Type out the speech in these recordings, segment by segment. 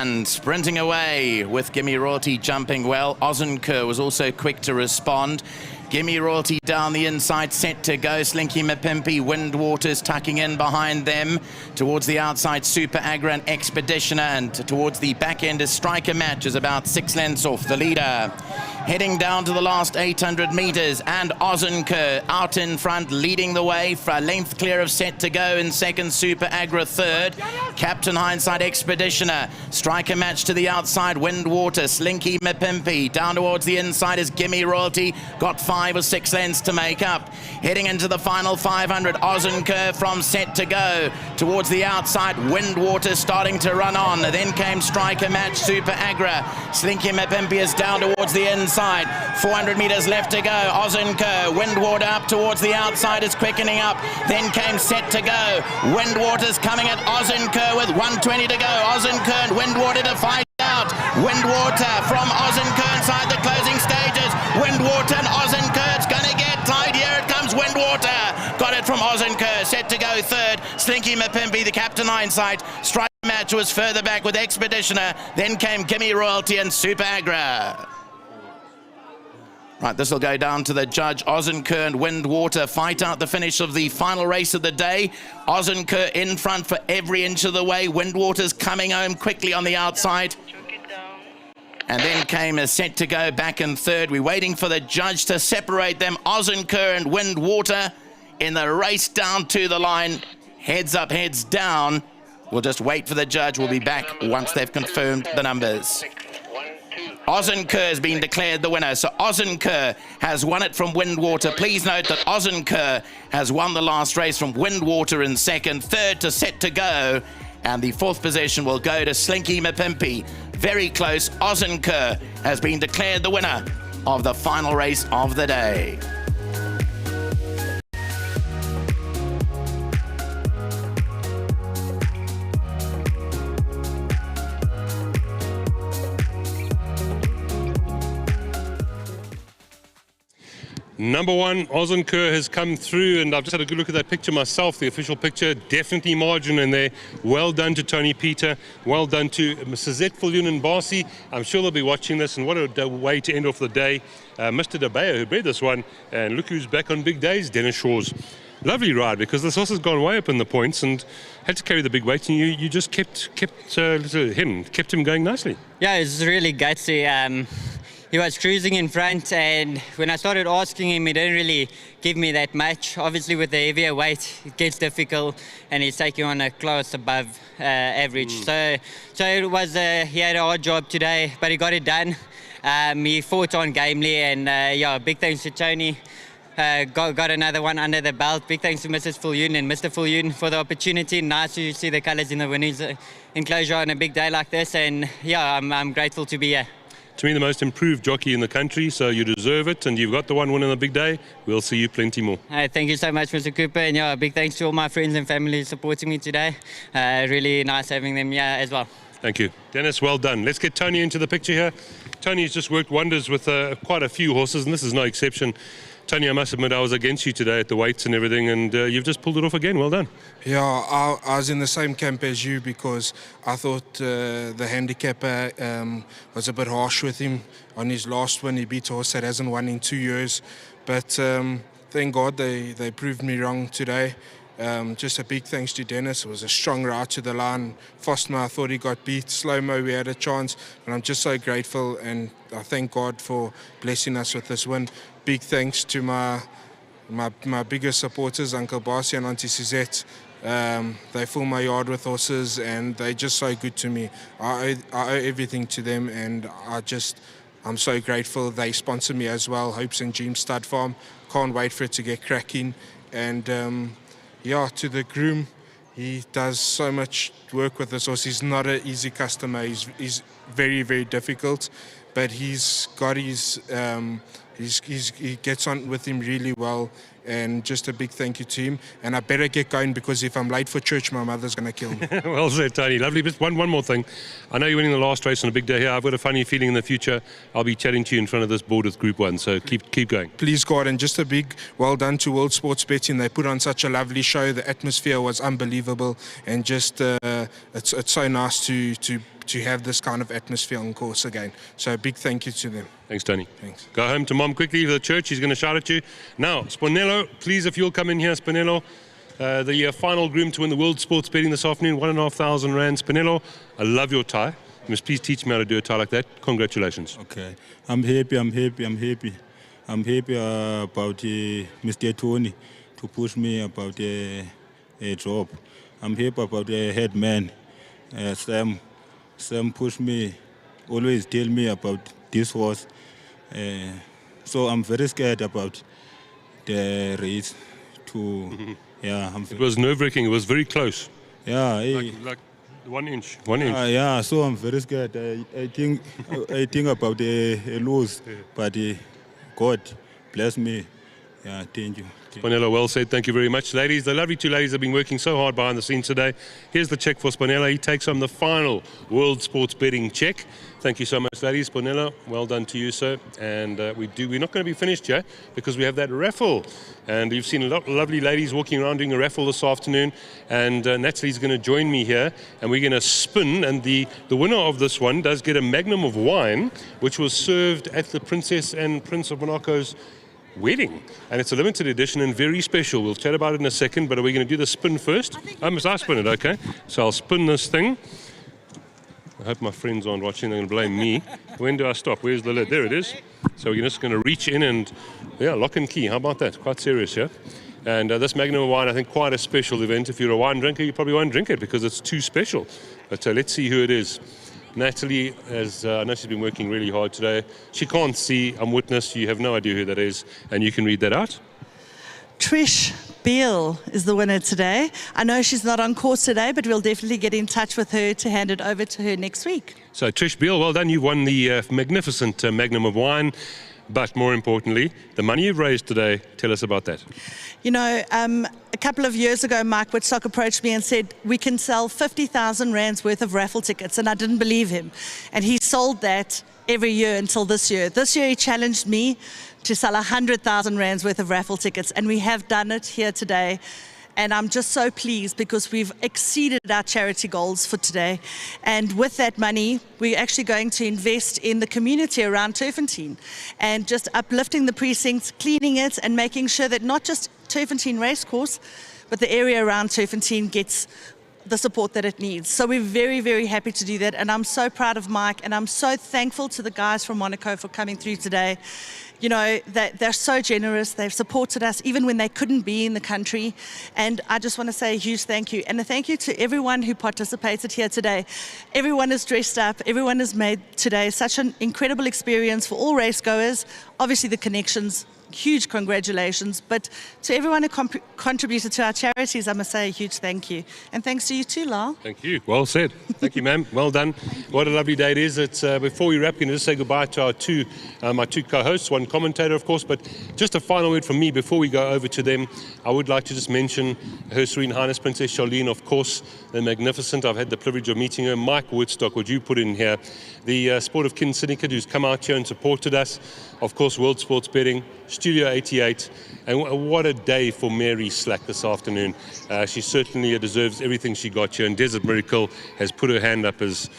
and sprinting away with Gimme Royalty jumping well. Aussenkehr was also quick to respond. Gimme Royalty down the inside, set to go. Slinky Mapimpi, Windwaters tucking in behind them. Towards the outside, Super Agra and Expeditioner, and towards the back end is Striker Match, is about 6 lengths off the leader. Heading down to the last 800 meters, and Aussenkehr out in front, leading the way for a length clear of Set to Go in second, Super Agra third. Captain Hindsight Expeditioner, Striker Match to the outside, Windwater, Slinky Mapimpi. Down towards the inside is Gimme Royalty, got 5 or 6 lengths to make up. Heading into the final 500, Aussenkehr from Set to Go. Towards the outside, Windwater starting to run on. Then came Striker Match, Super Agra. Slinky Mapimpi is down towards the inside. 400 meters left to go. Aussenkehr, Windwater up towards the outside is quickening up. Then came Set to Go. Windwater's coming at Aussenkehr with 120 to go. Aussenkehr and Windwater to fight out. Windwater from Aussenkehr inside the closing stages. Windwater and Aussenkehr, it's going to get tight. Here it comes, Windwater. Got it from Aussenkehr. Set to Go third. Slinky Mapimpi, the Captain Hindsight. Strike Match was further back with Expeditioner. Then came Gimme Royalty and Super Agra. Right, this will go down to the judge. Aussenkehr and Windwater fight out the finish of the final race of the day. Aussenkehr in front for every inch of the way. Windwater's coming home quickly on the outside. And then came a Set to Go back in third. We're waiting for the judge to separate them. Aussenkehr and Windwater in the race down to the line. Heads up, heads down. We'll just wait for the judge. We'll be back once they've confirmed the numbers. Aussenkehr has been declared the winner. So Aussenkehr has won it from Windwater. Please note that Aussenkehr has won the last race from Windwater in second, third to Set to Go, and the fourth position will go to Slinky Mapimpi. Very close. Aussenkehr has been declared the winner of the final race of the day. Number one, Aussenkehr has come through, and I've just had a good look at that picture myself, the official picture. Definitely margin in there. Well done to Tony Peter. Well done to Suzette Viljoen and Barcy. I'm sure they'll be watching this, and what a way to end off the day. Mr. De Beyer, who bred this one, and look who's back on big days, Dennis Shaw's. Lovely ride, because this horse has gone way up in the points and had to carry the big weight, and you just kept him going nicely. Yeah, it's really gutsy. He was cruising in front, and when I started asking him, he didn't really give me that much. Obviously, with the heavier weight, it gets difficult, and he's taking on a class above average. So it was he had a hard job today, but he got it done. He fought on gamely, and yeah, big thanks to Tony. Got another one under the belt. Big thanks to Mrs. Viljoen and Mr. Viljoen for the opportunity. Nice to see the colours in the winners enclosure on a big day like this, and yeah, I'm grateful to be here. To me, the most improved jockey in the country, so you deserve it, and you've got the one win on the big day. We'll see you plenty more. Thank you so much, Mr. Cooper, and yeah, big thanks to all my friends and family supporting me today. Really nice having them here as well. Thank you. Dennis, well done. Let's get Tony into the picture here. Tony's just worked wonders with quite a few horses, and this is no exception. Tony, I must admit I was against you today at the weights and everything, and you've just pulled it off again. Well done. Yeah, I was in the same camp as you, because I thought the handicapper was a bit harsh with him on his last win. He beat a horse that hasn't won in 2 years. But thank God they proved me wrong today. Just a big thanks to Dennis. It was a strong ride to the line. Fostner, I thought he got beat. Slow-mo, we had a chance. And I'm just so grateful, and I thank God for blessing us with this win. Big thanks to my biggest supporters, Uncle Barcy and Auntie Suzette. They fill my yard with horses, and they're just so good to me. I owe everything to them, and I'm so grateful. They sponsor me as well, Hopes and Dreams Stud Farm. Can't wait for it to get cracking. And yeah, to the groom, he does so much work with this horse. He's not an easy customer. He's very, very difficult, but he's got his he gets on with him really well, and just a big thank you to him. And I better get going, because if I'm late for church, my mother's going to kill me. Well said, Tony. Lovely. Just one more thing. I know you're winning the last race on a big day here. I've got a funny feeling in the future I'll be chatting to you in front of this board with Group 1, so keep going. Please, God, and just a big well done to World Sports Betting. They put on such a lovely show. The atmosphere was unbelievable, and just it's so nice to to have this kind of atmosphere on course again. So a big thank you to them. Thanks, Tony. Thanks. Go home to Mom quickly for the church. He's going to shout at you. Now, Spinello, please, if you'll come in here, Spinello. The final groom to win the World Sports Betting this afternoon, 1,500 rand. Spinello, I love your tie. You must please teach me how to do a tie like that. Congratulations. Okay. I'm happy about Mr. Tony to push me about a job. I'm happy about the head man, Sam. Sam pushed me, always tell me about this horse. So I'm very scared about the race. It was nerve-wracking. It was very close. Yeah. Like 1 inch. Yeah, so I'm very scared. I think about a lose, but God bless me. Yeah, thank you. Spinello, well said. Thank you very much, ladies. The lovely two ladies have been working so hard behind the scenes today. Here's the check for Spinello. He takes home the final World Sports Betting check. Thank you so much, ladies. Spinello, well done to you, sir. And we're not going to be finished yet because we have that raffle. And you've seen a lot of lovely ladies walking around doing a raffle this afternoon. And Natalie's going to join me here, and we're going to spin. And the winner of this one does get a magnum of wine, which was served at the Princess and Prince of Monaco's wedding, and it's a limited edition and very special. We'll chat about it in a second, but are we going to do the spin first? Must I spin it? Okay, so I'll spin this thing. I hope my friends aren't watching. They're going to blame me. When do I stop? Where's the lid? There it is. So we're just going to reach in and lock and key. How about that? Quite serious, yeah. And this Magnum of wine, I think, quite a special event. If you're a wine drinker, you probably won't drink it because it's too special. But let's see who it is. Natalie, I know she's been working really hard today. She can't see. I'm witness. You have no idea who that is, and you can read that out. Trish Beale is the winner today. I know she's not on course today, but we'll definitely get in touch with her to hand it over to her next week. So Trish Beale, well done. You've won the magnificent Magnum of wine. But more importantly, the money you've raised today, tell us about that. You know, a couple of years ago, Mike Woodstock approached me and said, we can sell 50,000 rands worth of raffle tickets. And I didn't believe him. And he sold that every year until this year. This year, he challenged me to sell 100,000 rands worth of raffle tickets. And we have done it here today. And I'm just so pleased because we've exceeded our charity goals for today. And with that money, we're actually going to invest in the community around Turffontein and just uplifting the precincts, cleaning it and making sure that not just Turffontein Racecourse, but the area around Turffontein gets the support that it needs. So we're very, very happy to do that. And I'm so proud of Mike, and I'm so thankful to the guys from Monaco for coming through today. You know, they're so generous. They've supported us even when they couldn't be in the country. And I just want to say a huge thank you. And a thank you to everyone who participated here today. Everyone is dressed up. Everyone has made today such an incredible experience for all race goers. Obviously the connections, huge congratulations. But to everyone who contributed to our charities, I must say a huge thank you. And thanks to you too, Lyle. Thank you. Well said. Thank you, ma'am. Well done. What a lovely day it is. It's before we wrap, we're going to just say goodbye to my two co-hosts, one commentator, of course, but just a final word from me before we go over to them. I would like to just mention Her Serene Highness Princess Charlene, of course, the magnificent. I've had the privilege of meeting her. Mike Woodstock, would you put in here? The Sport of Kin Syndicate, who's come out here and supported us. Of course, World Sports Betting, Studio 88, and what a day for Mary Slack this afternoon. She certainly deserves everything she got here, and Desert Miracle has put her hand up as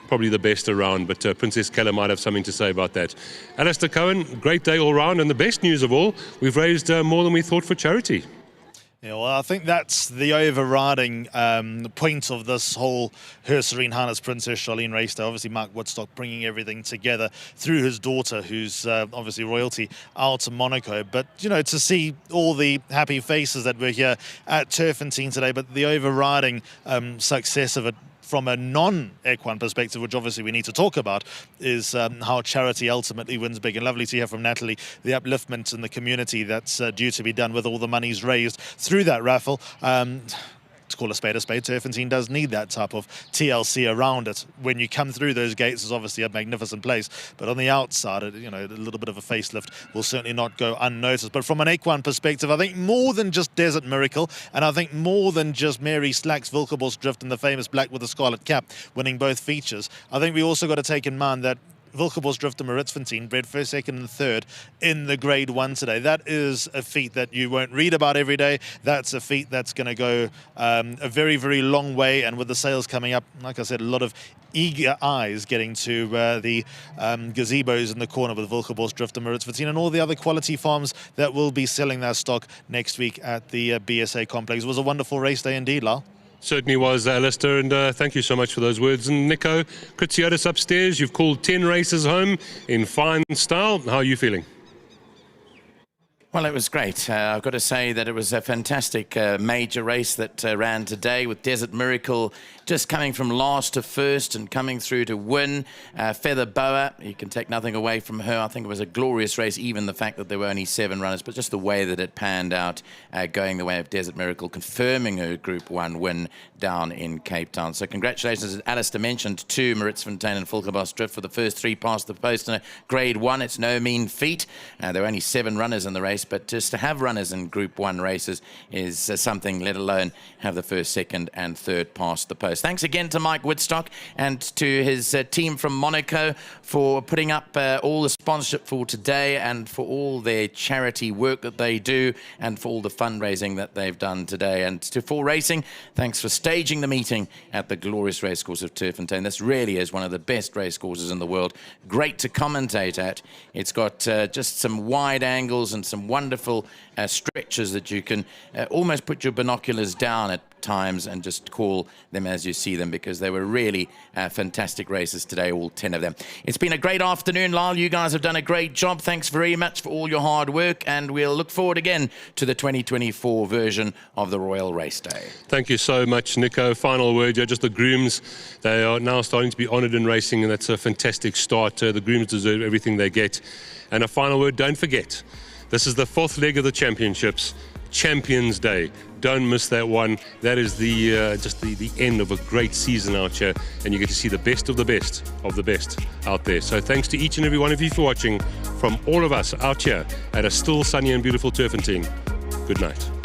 probably the best around, but Princess Keller might have something to say about that. Alistair Cohen, great day all round, and the best news of all, we've raised more than we thought for charity. Yeah, well, I think that's the overriding point of this whole Her Serene Highness Princess Charlene race day. Obviously, Mark Woodstock bringing everything together through his daughter, who's obviously royalty, out to Monaco. But, you know, to see all the happy faces that were here at Turffontein today, but the overriding success of it from a non-equine perspective, which obviously we need to talk about, is how charity ultimately wins big. And lovely to hear from Natalie, the upliftment in the community that's due to be done with all the monies raised through that raffle. To call a spade, Turffontein does need that type of TLC around it. When you come through those gates, it's obviously a magnificent place, but on the outside, you know, a little bit of a facelift will certainly not go unnoticed. But from an equine perspective, I think more than just Desert Miracle, and I think more than just Mary Slack's Wilkerbos Drift and the famous Black with the Scarlet Cap winning both features, I think we also got to take in mind that Wilgerbosdrifter Maritsfontein bred first, second and third in the Grade 1 today. That is a feat that you won't read about every day. That's a feat that's going to go a very, very long way. And with the sales coming up, like I said, a lot of eager eyes getting to the gazebos in the corner with Wilgerbosdrifter Maritsfontein and all the other quality farms that will be selling their stock next week at the BSA complex. It was a wonderful race day indeed, Lal. Certainly was, Alistair, and thank you so much for those words. And Nico Kritsiotis upstairs, you've called 10 races home in fine style. How are you feeling? Well, it was great. I've got to say that it was a fantastic major race that ran today, with Desert Miracle just coming from last to first and coming through to win. Feather Boa, you can take nothing away from her. I think it was a glorious race, even the fact that there were only 7 runners, but just the way that it panned out, going the way of Desert Miracle, confirming her Group 1 win down in Cape Town. So congratulations, as Alistair mentioned, to Maritsfontein and Wilgerbosdrift for the first 3 past the post in a Grade 1. It's no mean feat. There were only 7 runners in the race, but just to have runners in Group 1 races is something, let alone have the first, second and third past the post. Thanks again to Mike Woodstock and to his team from Monaco for putting up all the sponsorship for today and for all their charity work that they do and for all the fundraising that they've done today. And to Full Racing, thanks for staging the meeting at the glorious racecourse of Turffontein. This really is one of the best racecourses in the world. Great to commentate at. It's got just some wide angles and some wonderful stretches that you can almost put your binoculars down at times and just call them as you see them, because they were really fantastic races today, all 10 of them. It's been a great afternoon, Lyle. You guys have done a great job. Thanks very much for all your hard work, and we'll look forward again to the 2024 version of the Royal Race Day. Thank you so much, Nico. Final word, just the grooms, they are now starting to be honoured in racing, and that's a fantastic start. The grooms deserve everything they get. And a final word, don't forget, this is the 4th leg of the championships, Champions Day. Don't miss that one. That is just the end of a great season out here, and you get to see the best of the best of the best out there. So thanks to each and every one of you for watching. From all of us out here at a still sunny and beautiful Turffontein, good night.